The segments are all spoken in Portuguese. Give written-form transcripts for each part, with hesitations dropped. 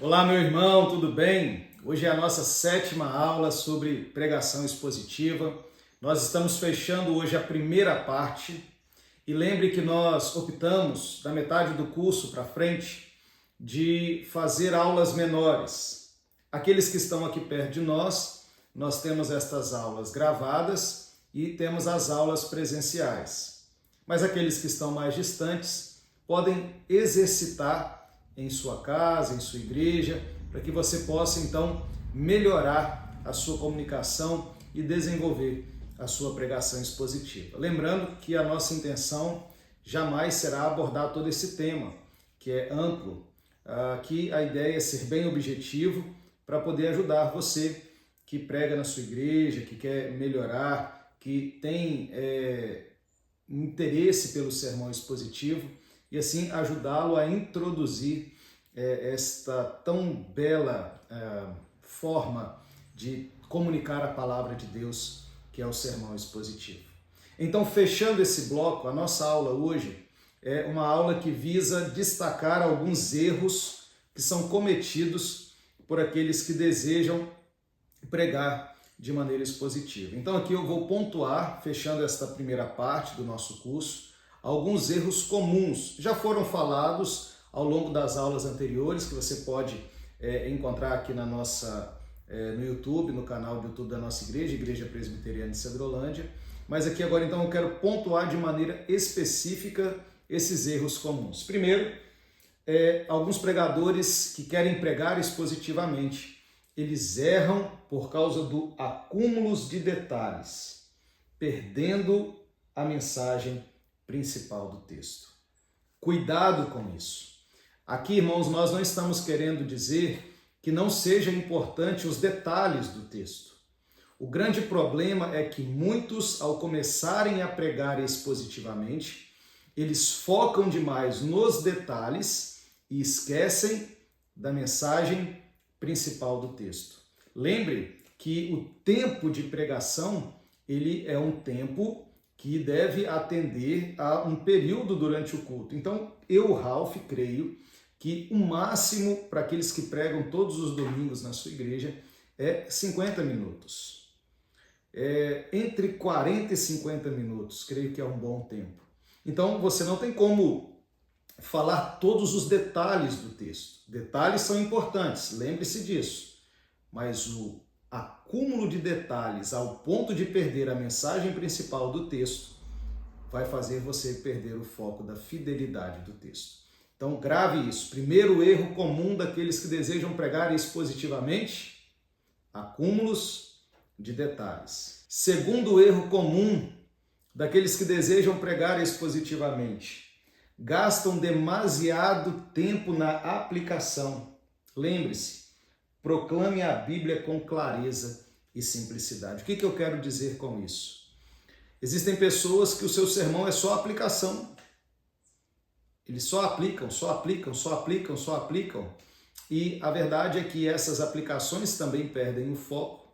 Olá, meu irmão, tudo bem? Hoje é a nossa 7ª aula sobre pregação expositiva. Nós estamos fechando hoje a primeira parte e lembre que nós optamos, da metade do curso para frente, de fazer aulas menores. Aqueles que estão aqui perto de nós temos estas aulas gravadas e temos as aulas presenciais. Mas aqueles que estão mais distantes podem exercitar em sua casa, em sua igreja, para que você possa então melhorar a sua comunicação e desenvolver a sua pregação expositiva. Lembrando que a nossa intenção jamais será abordar todo esse tema, que é amplo. Aqui a ideia é ser bem objetivo para poder ajudar você que prega na sua igreja, que quer melhorar, que tem interesse pelo sermão expositivo e assim ajudá-lo a introduzir esta tão bela forma de comunicar a palavra de Deus, que é o sermão expositivo. Então, fechando esse bloco, a nossa aula hoje é uma aula que visa destacar alguns erros que são cometidos por aqueles que desejam pregar de maneira expositiva. Então aqui eu vou pontuar, fechando esta primeira parte do nosso curso, alguns erros comuns. Já foram falados ao longo das aulas anteriores, que você pode encontrar aqui no YouTube, no canal do YouTube da nossa igreja, Igreja Presbiteriana de Cedrolândia. Mas aqui agora então eu quero pontuar de maneira específica esses erros comuns. Primeiro, alguns pregadores que querem pregar expositivamente, eles erram por causa do acúmulo de detalhes, perdendo a mensagem principal do texto. Cuidado com isso. Aqui, irmãos, nós não estamos querendo dizer que não seja importante os detalhes do texto. O grande problema é que muitos, ao começarem a pregar expositivamente, eles focam demais nos detalhes e esquecem da mensagem principal do texto. Lembre que o tempo de pregação, ele é um tempo que deve atender a um período durante o culto. Então, eu, Ralph, creio que o máximo para aqueles que pregam todos os domingos na sua igreja é 50 minutos. Entre 40 e 50 minutos, creio que é um bom tempo. Então, você não tem como falar todos os detalhes do texto. Detalhes são importantes, lembre-se disso. Mas o acúmulo de detalhes ao ponto de perder a mensagem principal do texto vai fazer você perder o foco da fidelidade do texto. Então grave isso. Primeiro erro comum daqueles que desejam pregar expositivamente: acúmulos de detalhes. Segundo erro comum daqueles que desejam pregar expositivamente: gastam demasiado tempo na aplicação. Lembre-se, proclame a Bíblia com clareza e simplicidade. O que eu quero dizer com isso? Existem pessoas que o seu sermão é só aplicação. Eles só aplicam. E a verdade é que essas aplicações também perdem o foco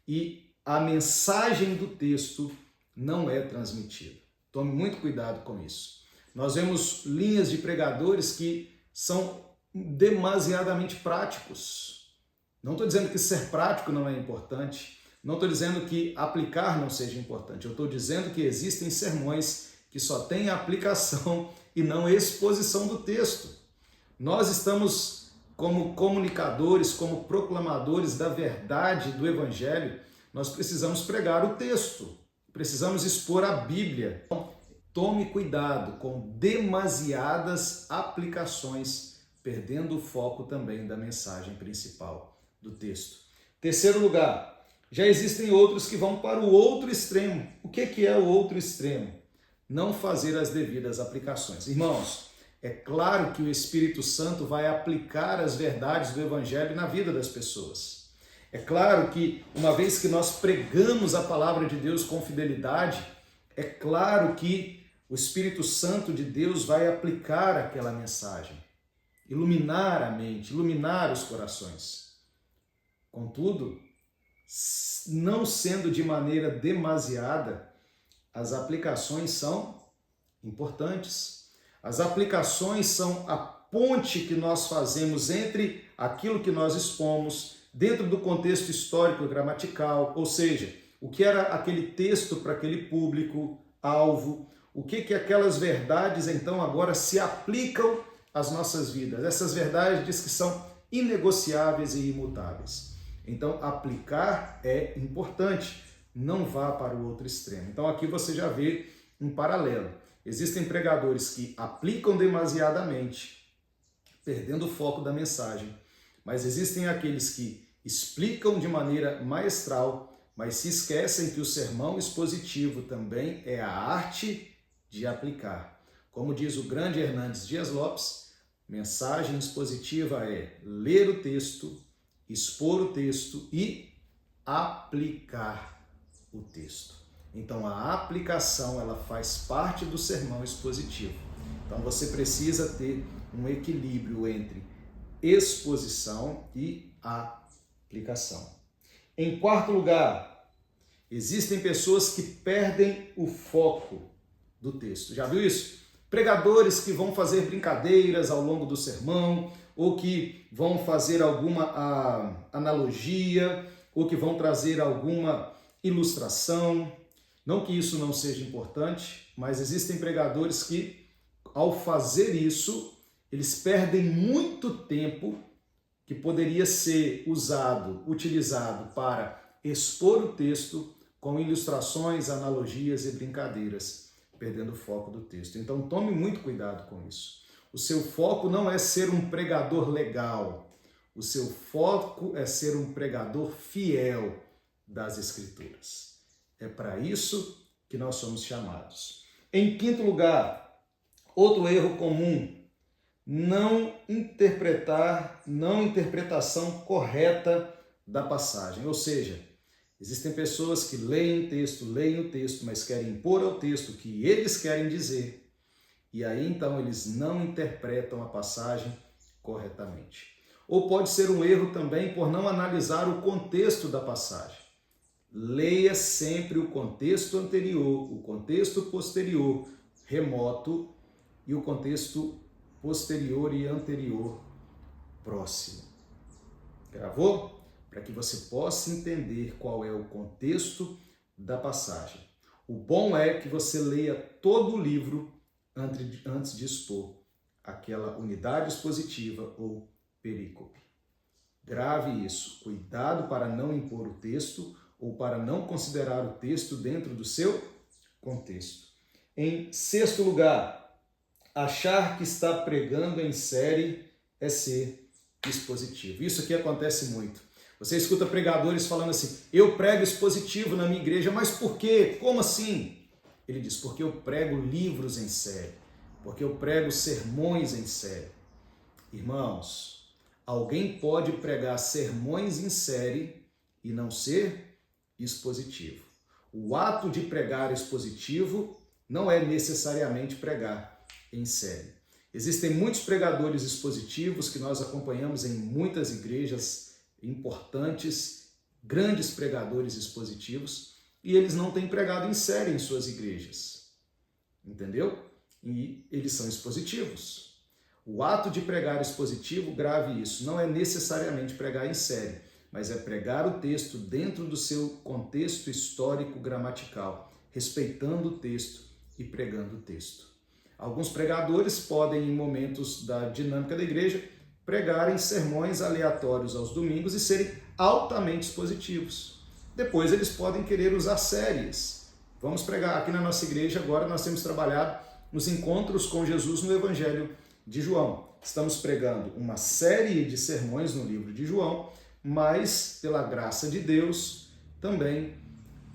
e a mensagem do texto não é transmitida. Tome muito cuidado com isso. Nós vemos linhas de pregadores que são demasiadamente práticos. Não estou dizendo que ser prático não é importante, não estou dizendo que aplicar não seja importante, eu estou dizendo que existem sermões que só têm aplicação e não exposição do texto. Nós estamos como comunicadores, como proclamadores da verdade do Evangelho, nós precisamos pregar o texto, precisamos expor a Bíblia. Tome cuidado com demasiadas aplicações, perdendo o foco também da mensagem principal do texto. Terceiro lugar, já existem outros que vão para o outro extremo. O que é o outro extremo? Não fazer as devidas aplicações. Irmãos, é claro que o Espírito Santo vai aplicar as verdades do Evangelho na vida das pessoas. É claro que, uma vez que nós pregamos a palavra de Deus com fidelidade, é claro que o Espírito Santo de Deus vai aplicar aquela mensagem, iluminar a mente, iluminar os corações. Contudo, não sendo de maneira demasiada, as aplicações são importantes. As aplicações são a ponte que nós fazemos entre aquilo que nós expomos dentro do contexto histórico gramatical, ou seja, o que era aquele texto para aquele público-alvo, o que aquelas verdades então agora se aplicam às nossas vidas. Essas verdades diz que são inegociáveis e imutáveis. Então, aplicar é importante, não vá para o outro extremo. Então, aqui você já vê um paralelo. Existem pregadores que aplicam demasiadamente, perdendo o foco da mensagem, mas existem aqueles que explicam de maneira maestral, mas se esquecem que o sermão expositivo também é a arte de aplicar. Como diz o grande Hernandes Dias Lopes, mensagem expositiva é ler o texto, expor o texto e aplicar o texto. Então a aplicação ela faz parte do sermão expositivo. Então você precisa ter um equilíbrio entre exposição e aplicação. Em quarto lugar, existem pessoas que perdem o foco do texto. Já viu isso? Pregadores que vão fazer brincadeiras ao longo do sermão, ou que vão fazer alguma analogia, ou que vão trazer alguma ilustração. Não que isso não seja importante, mas existem pregadores que, ao fazer isso, eles perdem muito tempo que poderia ser utilizado para expor o texto com ilustrações, analogias e brincadeiras, perdendo o foco do texto. Então tome muito cuidado com isso. O seu foco não é ser um pregador legal, o seu foco é ser um pregador fiel das Escrituras. É para isso que nós somos chamados. Em quinto lugar, outro erro comum, não interpretação correta da passagem. Ou seja, existem pessoas que leem o texto, mas querem impor ao texto o que eles querem dizer. E aí então eles não interpretam a passagem corretamente. Ou pode ser um erro também por não analisar o contexto da passagem. Leia sempre o contexto anterior, o contexto posterior, remoto, e o contexto posterior e anterior próximo. Gravou? Para que você possa entender qual é o contexto da passagem. O bom é que você leia todo o livro antes de expor aquela unidade expositiva ou perícope. Grave isso. Cuidado para não impor o texto ou para não considerar o texto dentro do seu contexto. Em sexto lugar, achar que está pregando em série é ser expositivo. Isso aqui acontece muito. Você escuta pregadores falando assim, eu prego expositivo na minha igreja, mas por quê? Como assim? Ele diz, porque eu prego livros em série, porque eu prego sermões em série. Irmãos, alguém pode pregar sermões em série e não ser expositivo. O ato de pregar expositivo não é necessariamente pregar em série. Existem muitos pregadores expositivos que nós acompanhamos em muitas igrejas importantes, grandes pregadores expositivos, e eles não têm pregado em série em suas igrejas. Entendeu? E eles são expositivos. O ato de pregar expositivo, grave isso, não é necessariamente pregar em série, mas é pregar o texto dentro do seu contexto histórico gramatical, respeitando o texto e pregando o texto. Alguns pregadores podem, em momentos da dinâmica da igreja, pregarem sermões aleatórios aos domingos e serem altamente expositivos. Depois eles podem querer usar séries. Vamos pregar aqui na nossa igreja, agora nós temos trabalhado nos encontros com Jesus no Evangelho de João. Estamos pregando uma série de sermões no livro de João, mas, pela graça de Deus, também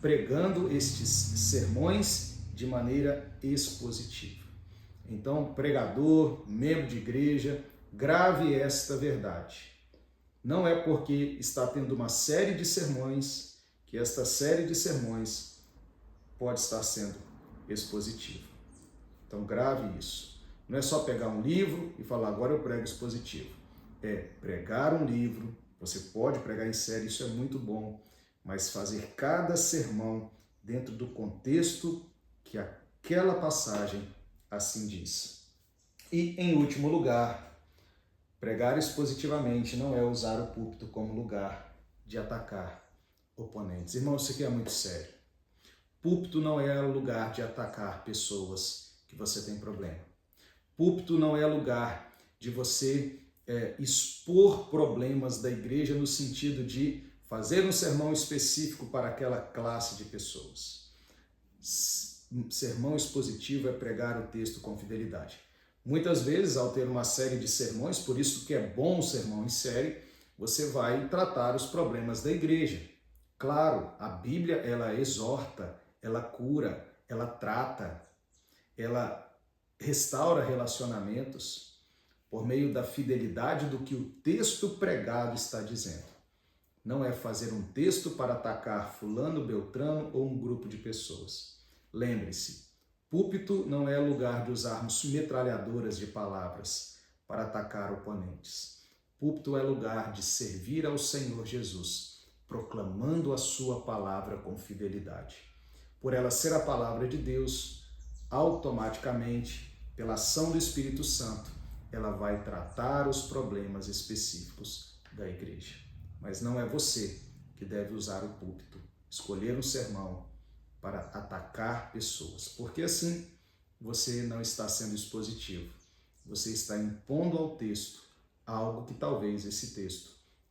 pregando estes sermões de maneira expositiva. Então, pregador, membro de igreja, grave esta verdade. Não é porque está tendo uma série de sermões que esta série de sermões pode estar sendo expositiva. Então, grave isso. Não é só pegar um livro e falar, agora eu prego expositivo. É pregar um livro, você pode pregar em série, isso é muito bom, mas fazer cada sermão dentro do contexto que aquela passagem assim diz. E, em último lugar, Pregar expositivamente não é usar o púlpito como lugar de atacar oponentes. Irmão, isso aqui é muito sério. Púlpito não é lugar de atacar pessoas que você tem problema. Púlpito não é lugar de você expor problemas da igreja no sentido de fazer um sermão específico para aquela classe de pessoas. Sermão expositivo é pregar o texto com fidelidade. Muitas vezes, ao ter uma série de sermões, por isso que é bom o sermão em série, você vai tratar os problemas da igreja. Claro, a Bíblia, ela exorta, ela cura, ela trata, ela restaura relacionamentos por meio da fidelidade do que o texto pregado está dizendo. Não é fazer um texto para atacar fulano, beltrano ou um grupo de pessoas. Lembre-se, púlpito não é lugar de usarmos metralhadoras de palavras para atacar oponentes. Púlpito é lugar de servir ao Senhor Jesus, proclamando a sua palavra com fidelidade. Por ela ser a palavra de Deus, automaticamente, pela ação do Espírito Santo, ela vai tratar os problemas específicos da igreja. Mas não é você que deve usar o púlpito, escolher um sermão para atacar pessoas, porque assim você não está sendo expositivo, você está impondo ao texto algo que talvez esse texto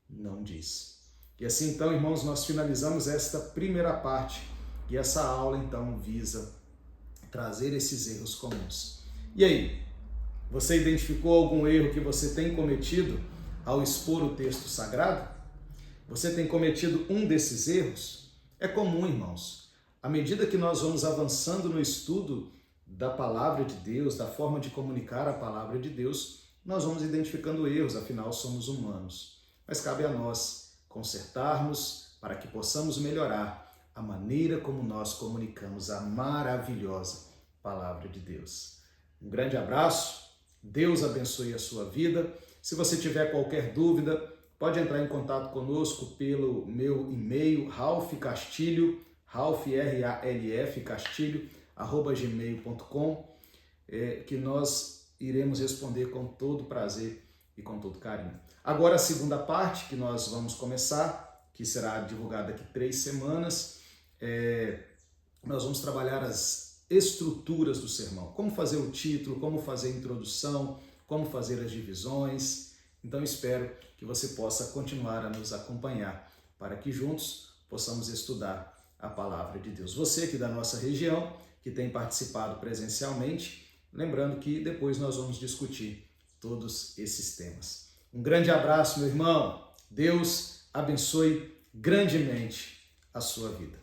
não diz. E assim então, irmãos, nós finalizamos esta primeira parte e essa aula então visa trazer esses erros comuns. E aí, você identificou algum erro que você tem cometido ao expor o texto sagrado? Você tem cometido um desses erros? É comum, irmãos. À medida que nós vamos avançando no estudo da palavra de Deus, da forma de comunicar a palavra de Deus, nós vamos identificando erros, afinal somos humanos. Mas cabe a nós consertarmos para que possamos melhorar a maneira como nós comunicamos a maravilhosa palavra de Deus. Um grande abraço, Deus abençoe a sua vida. Se você tiver qualquer dúvida, pode entrar em contato conosco pelo meu e-mail, ralfcastilho, @gmail.com, que nós iremos responder com todo prazer e com todo carinho. Agora a segunda parte que nós vamos começar, que será divulgada daqui 3 semanas, nós vamos trabalhar as estruturas do sermão, como fazer o título, como fazer a introdução, como fazer as divisões. Então espero que você possa continuar a nos acompanhar para que juntos possamos estudar a palavra de Deus. Você aqui da nossa região, que tem participado presencialmente, lembrando que depois nós vamos discutir todos esses temas. Um grande abraço, meu irmão. Deus abençoe grandemente a sua vida.